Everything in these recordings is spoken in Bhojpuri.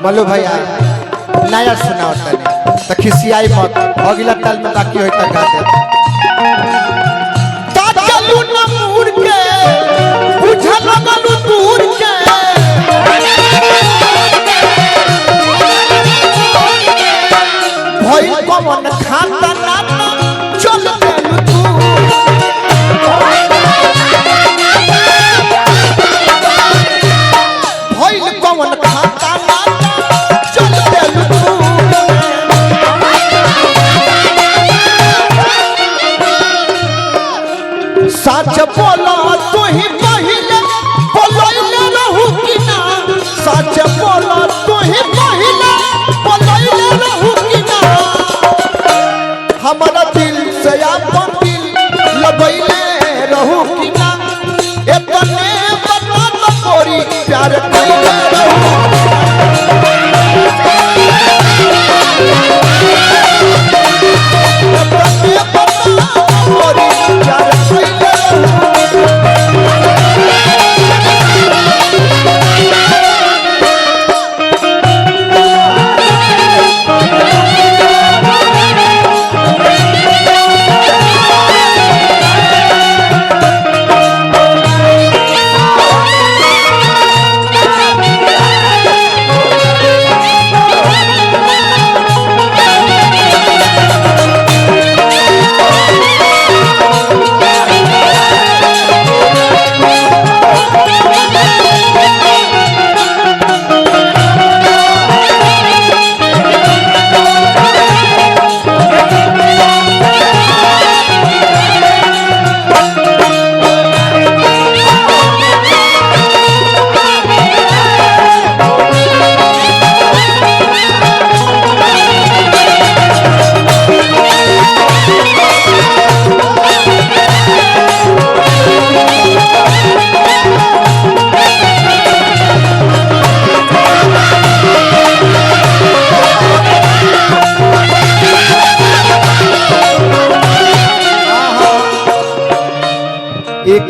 मल्लू भैया नया सुना होता नहीं तो खिसियाई मत अगला ताल में बाकी होता गाते ताचलू न मूर के बुझल लगलू दूर के भई कौन खाता ना चल देलू तू भई कौन खाता ना चल देलू तू सच बोला तू ही पहिले बोलैले रहू कि ना सच बोला तू ही पहिले बोलैले रहू कि ना हमारा दिल से अपन दिल लगैले रहू कि ना इतने बता तो तोरी प्यार कैले रहू इतने बता तोरी प्यार कैले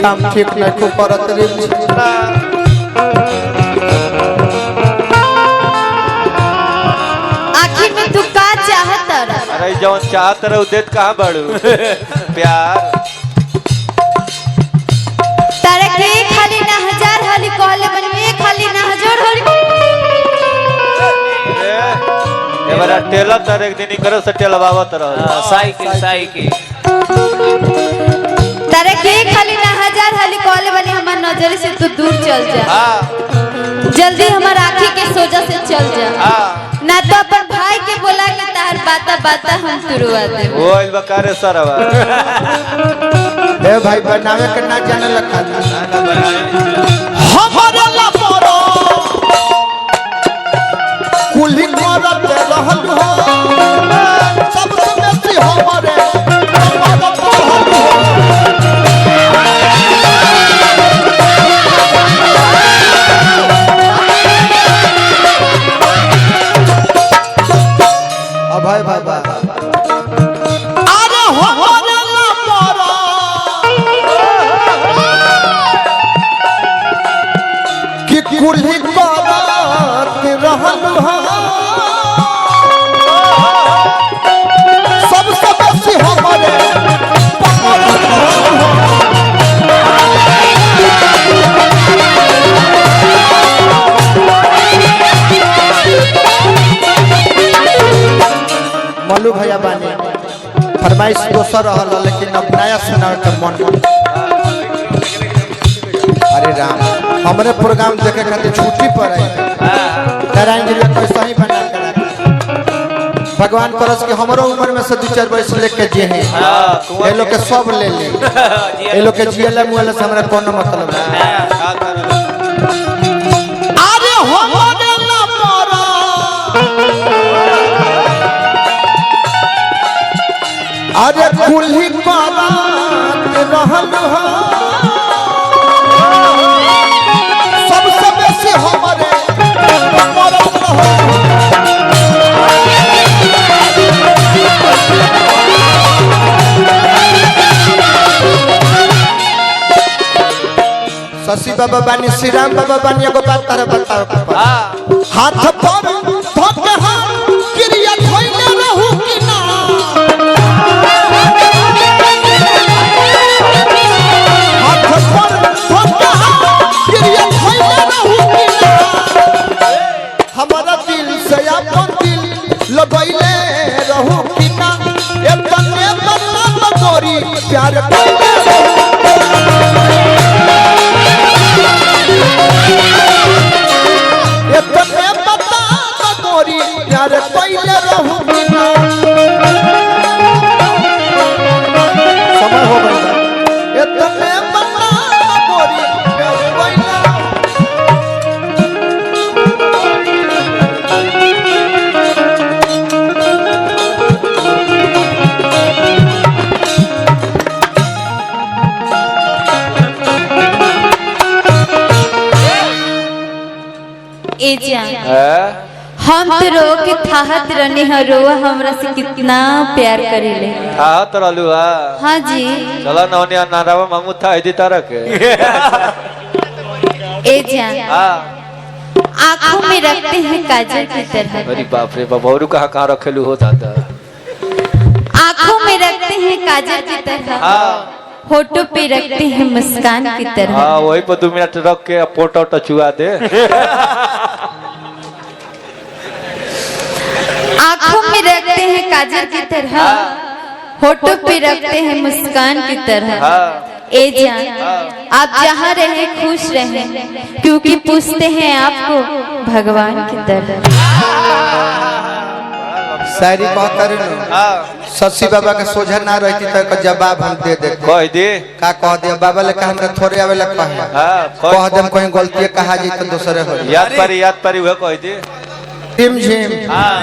काम ठीक नहीं को परत रे आखिर में तू का चाहत रहा? अरे जौन चाहत रहे देत कहां बड़ू प्यार तारे के खाली ना हजार हाली कहले मन में खाली ना हजार हाली ए बड़ा टेलर तर एक दिन करो से टेलवावत रह साइकिल तारे के खाली ना हजार हाली कहले बनी हमार नजर से तू दूर चल जा हां जल्दी हमार आंखी के सोजा से चल जा हां ना तो अपन भाई के बोला के तार बाता हम तुरवा दे ओइल बकारे सरवा ए भाई बनावे के ना जाने लखा ना बनाए हमारे ला मोरो कुली करत रहल हो सबसे बेसी हमारे भाई भाई भाई अरे हो रे ला मोरा कि कुली करत रहल हो सबसे बेसी हमारे मल्लू भैया बानी फरमाइश दोसर रहल लेकिन अब नया सुनावे के मन अरे राम हमरे प्रोग्राम देखे खातिर छुट्टी पर है नारायण जी के सही बना के भगवान करस के हमरो उम्र में से 2-4 वर्ष लेके जे है ए लोग के सब ले ले ए लोग के जियला मुआला से हमरा कोनो मतलब नहीं अरे हो रे ना मोरा अरे कुली करत रहल हो सबसे बेसी हमारे मरत रहल शशि बाबा बानी श्री राम बाबा बानी एगो बात तारा बताओ हाथ पर धोके हाथ क्रिया धोइले रहू कि ना हाथ पर धोके हाथ क्रिया धोइले रहू कि ना हमारा दिल से अपन दिल लगैले रहू कि ना एतने बदला गोरी प्यार कइले रहू एतने बदला गोरी प्यार कइले रहू कि ना समय हो गया एतने बदला गोरी प्यार कइले ए जान हैं? हम तो रो के थाहत रहने हैं रोआ हमरा से कितना प्यार करेले हाँ तो रहलू हा हाँ जी चला नौनिया नारावा मामू था इदी तरह के ए जान हाँ आँखों में रखते हैं काजल की तरह अरे बाप रे बाप और कहाँ कहाँ रखेलू हो दादा आँखों में रखते हैं काजल की तरह हाँ होठों पे रखते हैं मुस्कान की तरह हाँ वही पर 2 मिनट रख के फोटो टचुआ दे आँखों में रखते हैं काजल की तरह होठों पे रखते हैं मुस्कान की तरह हाँ ए जान आप जहाँ रहे खुश रहे क्योंकि पूछते हैं आपको भगवान की तरह शायरी कहतर हाँ शशि बाबा के सोझा ना रहती तो जवाब हम दे देते कह दे का कह दिया बाबा ले कहा हमरा थोड़े आवे ला कहे हाँ कह देम कोई गलती कहा जी तो दूसरे हो याद परी वह कह दे टिम झिम हाँ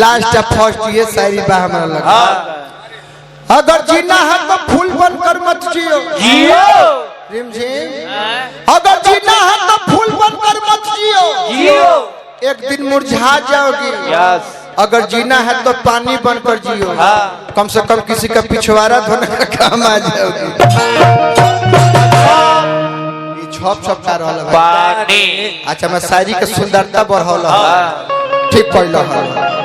लास्ट फर्स्ट ये शायरी बा हमरा लगा हाँ अगर जीना है तो फूल बनकर मत जियो जियो टिम झिम अगर जीना है तो फूल बनकर मत जियो जियो एक दिन मुरझा जाओगी यस अगर जीना है तो पानी बनकर जियो हाँ कम से कम किसी का पिछवाड़ा धोने का काम आ जाओगी ये छप छप का रहल है पानी अच्छा मैं शायरी के सुंदरता बढ़ावल हाँ ठीक पढ़ल